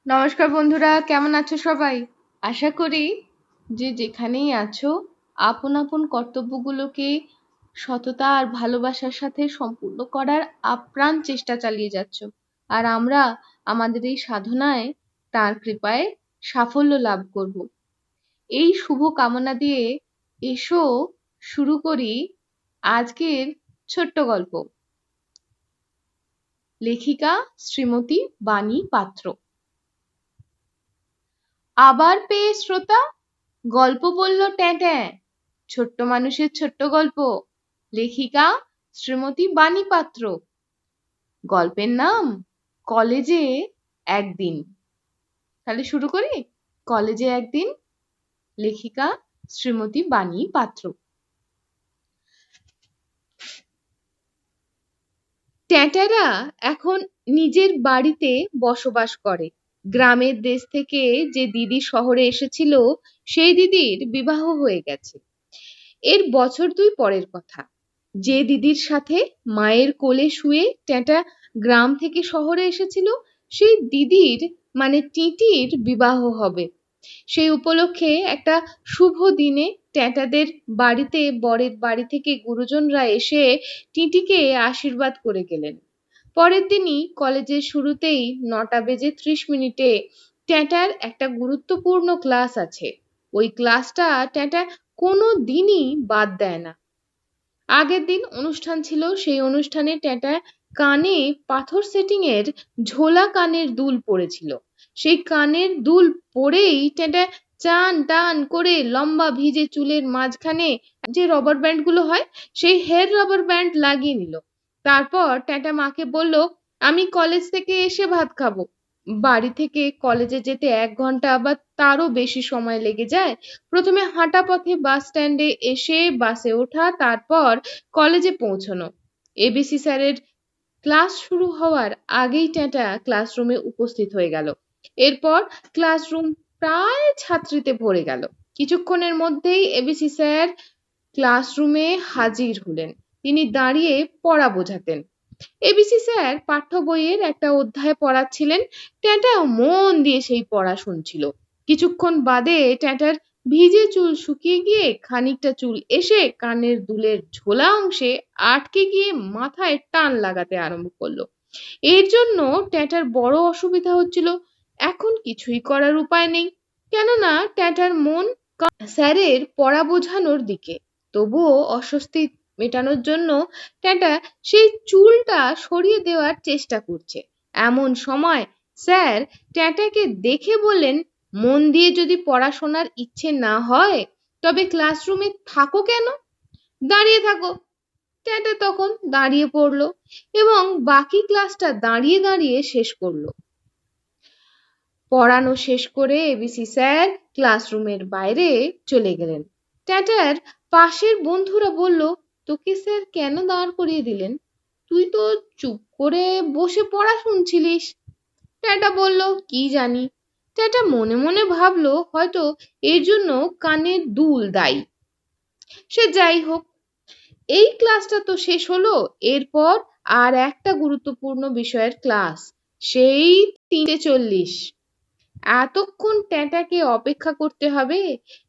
নমস্কার বন্ধুরা, কেমন আছো সবাই? আশা করি যে যেখানেই আছো আপন আপন কর্তব্যগুলোকে সততা আর ভালোবাসার সাথে সম্পূর্ণ করার আপ্রাণ চেষ্টা চালিয়ে যাচ্ছ। আর আমরা আমাদের এই সাধনায় তার কৃপায় সাফল্য লাভ করব। এই শুভ কামনা দিয়ে এসো শুরু করি আজকের ছোট্ট গল্প। লেখিকা শ্রীমতী বাণী পাত্র। আবার পেয়ে শ্রোতা, গল্প বলল ট্যাঁ, ছোট্ট মানুষের ছোট্ট গল্প, লেখিকা শ্রীমতী বাণী পাত্র। গল্পের নাম কলেজে একদিন। তাহলে শুরু করি। কলেজে একদিন, লেখিকা শ্রীমতী বাণী পাত্র। ট্যাটারা এখন নিজের বাড়িতে বসবাস করে। গ্রামের দেশ থেকে যে দিদি শহরে এসেছিল সেই দিদির বিবাহ হয়ে গেছে। এর বছর 2 পরের কথা। যে দিদির সাথে মায়ের কোলে শুয়ে ট্যাটা গ্রাম থেকে শহরে এসেছিল সেই দিদির মানে টিটির বিবাহ হবে। সেই উপলক্ষে একটা শুভ দিনে ট্যাটাদের বাড়িতে বরের বাড়ি থেকে গুরুজনরা এসে টিটিকে আশীর্বাদ করে গেলেন। পরের দিনই কলেজের শুরুতেই 9:30 ট্যাটার একটা গুরুত্বপূর্ণ ক্লাস আছে। ওই ক্লাসটা ট্যাটা কোনো দিনই বাদ দেয় না। আগের দিন অনুষ্ঠান ছিল, সেই অনুষ্ঠানে ট্যাটা কানে পাথর সেটিং এর ঝোলা কানের দুল পড়েছিল। সেই কানের দুল পরেই ট্যাটা চান টান করে লম্বা ভিজে চুলের মাঝখানে যে রবার ব্যান্ড গুলো হয় সেই হেয়ার রবার ব্যান্ড লাগিয়ে নিল। তারপর ট্যাটা মাকে বলল, আমি কলেজ থেকে এসে ভাত খাবো। বাড়ি থেকে কলেজে যেতে 1 ঘন্টা বা তারও বেশি সময় লেগে যায়। প্রথমে হাঁটা পথে বাস স্ট্যান্ডে এসে বাসে ওঠা, তারপর কলেজে পৌঁছানো। এবিসি স্যারের ক্লাস শুরু হওয়ার আগেই ট্যাটা ক্লাসরুমে উপস্থিত হয়ে গেল। এরপর ক্লাসরুম প্রায় ছাত্রীতে ভরে গেল। কিছুক্ষণের মধ্যেই এবিসি স্যার ক্লাসরুমে হাজির হলেন। তিনি দাঁড়িয়ে পড়া বোঝাতেন। এবিসি স্যার পাঠ্য বইয়ের একটা অধ্যায় পড়াচ্ছিলেন। ট্যাটা মন দিয়ে সেই পড়া শুনছিল। কিছুক্ষণ বাদে ট্যাটার ভিজে চুল শুকিয়ে গিয়ে খানিকটা চুল এসে কানের দুলের ঝোলা অংশে আটকে গিয়ে মাথায় টান লাগাতে আরম্ভ করলো। এর জন্য ট্যাটার বড় অসুবিধা হচ্ছিল। এখন কিছুই করার উপায় নেই, কেননা ট্যাটার মন স্যারের পড়া বোঝানোর দিকে। তবুও অস্বস্তি মেটানোর জন্য ট্যাটা সেই চুলটা সরিয়ে দেওয়ার চেষ্টা করছে। এমন সময় স্যার ট্যাটাকে দেখে বললেন, মন দিয়ে যদি পড়াশোনার ইচ্ছে না হয় তবে ক্লাসরুমে থাকো কেন? দাঁড়িয়ে থাকো। ট্যাটা তখন দাঁড়িয়ে পড়লো এবং বাকি ক্লাসটা দাঁড়িয়ে দাঁড়িয়ে শেষ করলো। পড়ানো শেষ করে এবিসি স্যার ক্লাসরুমের বাইরে চলে গেলেন। ট্যাটার পাশের বন্ধুরা বলল, তোকে স্যার কেন দাঁড় করিয়ে দিলেন? তুই তো চুপ করে বসে পড়া শুনছিলিস। ট্যাটা বলল, কি জানি। ট্যাটা মনে মনে ভাবলো হয়তো এর জন্য কানের দুল দায়ী। সে যাই হোক, এই ক্লাসটা তো শেষ হলো। এরপর আর একটা গুরুত্বপূর্ণ বিষয়ের ক্লাস, সেই 3:40। এতক্ষণ ট্যাটাকে অপেক্ষা করতে হবে।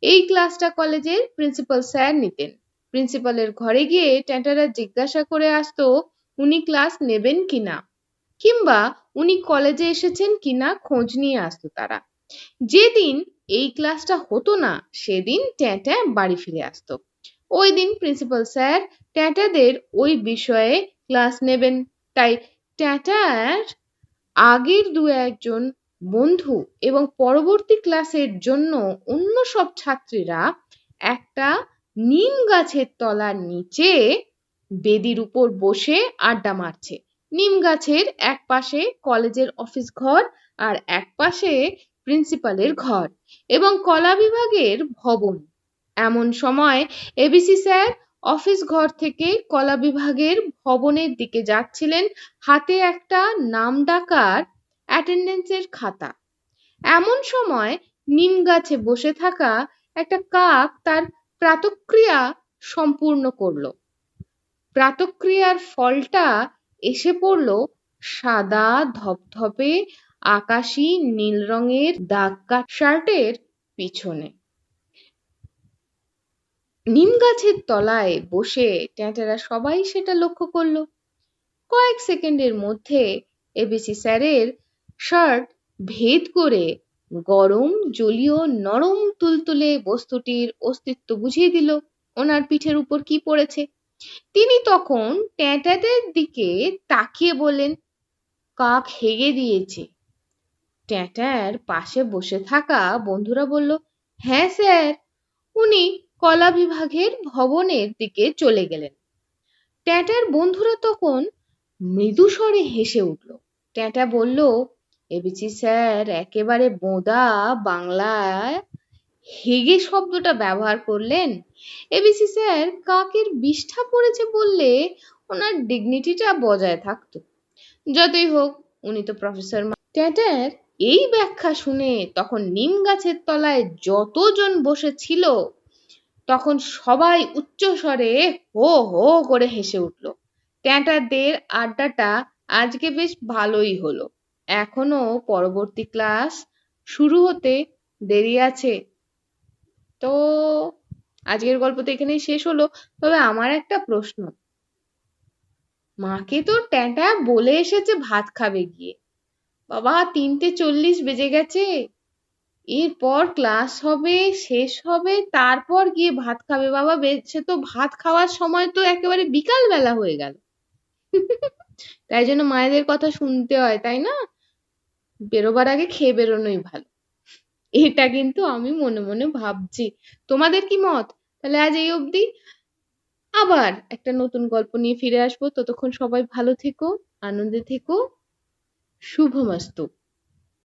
এই ক্লাসটা কলেজের প্রিন্সিপাল স্যার নিতেন। প্রিন্সিপালের ঘরে গিয়ে ট্যাটারা জিজ্ঞাসা করে আসতো উনি ক্লাস নেবেন কিনা, কিংবা উনি কলেজে এসেছেন কিনা খোঁজ নিয়ে আসতো তারা। যেদিন এই ক্লাসটা হতো না সেদিন ট্যাটা বাড়ি ফিরে আসতো। ওই দিন প্রিন্সিপাল স্যার ট্যাটাদের ওই বিষয়ে ক্লাস নেবেন। তাই ট্যাটার আগের 2-1 বন্ধু এবং পরবর্তী ক্লাসের জন্য অন্য সব ছাত্রীরা একটা নিম গাছের তলার নিচে বেদির উপর বসে আড্ডা মারছে। নিম গাছের এক পাশে কলেজের অফিস ঘর আর এক পাশে প্রিন্সিপালের ঘর এবং কলা বিভাগের ভবন। এমন সময় এবিসি স্যার অফিস ঘর থেকে কলা বিভাগের ভবনের দিকে যাচ্ছিলেন, হাতে একটা নাম ডাকার অ্যাটেন্ডেন্সের খাতা। এমন সময় নিম গাছে বসে থাকা একটা কাক তার প্রাতক্রিয়া সম্পূর্ণ করলো। প্রাতক্রিয়ার ফলটা এসে পড়লো সাদা ধপধপে আকাশি নীল রঙের দাগ কাটা শার্টের পিছনে। নিম গাছের তলায় বসে ট্যাঁটারা সবাই সেটা লক্ষ্য করলো। কয়েক সেকেন্ডের মধ্যে এবিসি স্যারের শার্ট ভেদ করে গরম জলীয় নরম তুলতুলে বস্তুটির অস্তিত্ব বুঝিয়ে দিল ওনার পিঠের উপর কি পড়েছে। তিনি তখন ট্যাঁটাদের দিকে তাকিয়ে বললেন, কাক হেগে দিয়েছে। ট্যাঁটার পাশে বসে থাকা বন্ধুরা বলল, হ্যাঁ স্যার। উনি কলা বিভাগের ভবনের দিকে চলে গেলেন। ট্যাঁটার বন্ধুরা তখন মৃদু স্বরে হেসে উঠল। ট্যাঁটা বলল, এবিসি স্যার একেবারে বোঁদা বাংলায় হেগে শব্দটা ব্যবহার করলেন। এবিসি স্যার কাকের বিষ্ঠা পড়েছে বললে ওনার ডিগনিটিটা বজায় থাকতো। যতই হোক, উনি তো প্রফেসর। ট্যাঁটার এই ব্যাখ্যা শুনে তখন নিম গাছের তলায় যতজন বসেছিল তখন সবাই উচ্চ স্বরে হো হো করে হেসে উঠল। ট্যাঁটাদের আড্ডাটা আজকে বেশ ভালোই হলো। এখনো পরবর্তী ক্লাস শুরু হতে দেরি আছে। তো আজকের গল্প তো এখানেই শেষ হলো। তবে আমার একটা প্রশ্ন, মাকে তো ট্যাঁটা বলে এসেছে ভাত খাবে গিয়ে। বাবা, 3:40 বেজে গেছে। এরপর ক্লাস হবে, শেষ হবে, তারপর গিয়ে ভাত খাবে। বাবা, সে তো ভাত খাওয়ার সময় তো একেবারে বিকাল বেলা হয়ে গেল। তাই জন্য মায়েদের কথা শুনতে হয়, তাই না? বেরোবার আগে খেয়ে বেরোনোই ভালো। এটা কিন্তু আমি মনে মনে ভাবছি। তোমাদের কি মত? তাহলে আজ এই অবধি। আবার একটা নতুন গল্প নিয়ে ফিরে আসবো। ততক্ষণ সবাই ভালো থেকো, আনন্দে থেকো। শুভমস্তু।